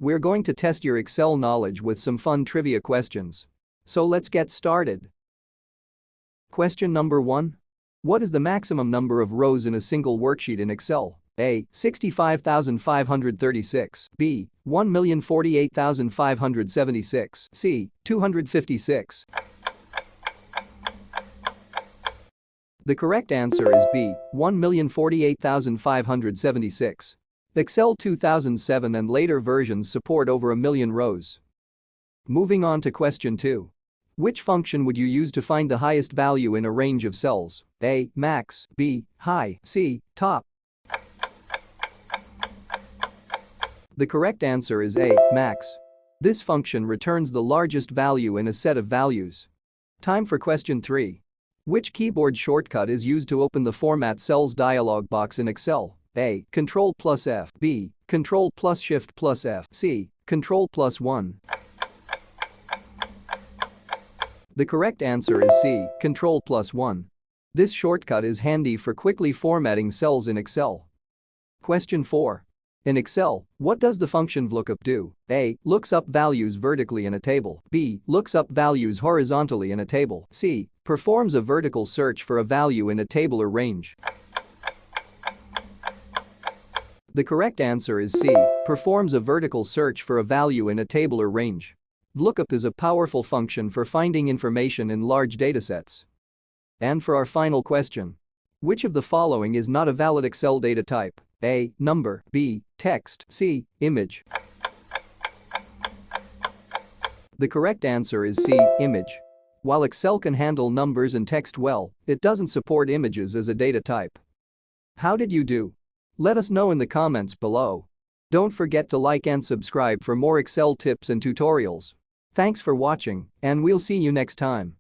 We're going to test your Excel knowledge with some fun trivia questions. So let's get started. Question number 1. What is the maximum number of rows in a single worksheet in Excel? A. 65,536. B. 1,048,576. C. 256. The correct answer is B. 1,048,576. Excel 2007 and later versions support over a million rows. Moving on to question 2. Which function would you use to find the highest value in a range of cells? A. Max. B. High. C. Top. The correct answer is A. Max. This function returns the largest value in a set of values. Time for question 3. Which keyboard shortcut is used to open the Format Cells dialog box in Excel? A. Ctrl plus F. B. Ctrl plus Shift plus F. C. Ctrl plus 1. The correct answer is C. Ctrl plus 1. This shortcut is handy for quickly formatting cells in Excel. Question 4. In Excel, what does the function VLOOKUP do? A. Looks up values vertically in a table. B. Looks up values horizontally in a table. C. Performs a vertical search for a value in a table or range. The correct answer is C. Performs a vertical search for a value in a table or range. VLOOKUP is a powerful function for finding information in large datasets. And for our final question. Which of the following is not a valid Excel data type? A. Number. B. Text. C. Image. The correct answer is C. Image. While Excel can handle numbers and text well, it doesn't support images as a data type. How did you do? Let us know in the comments below. Don't forget to like and subscribe for more Excel tips and tutorials. Thanks for watching, and we'll see you next time.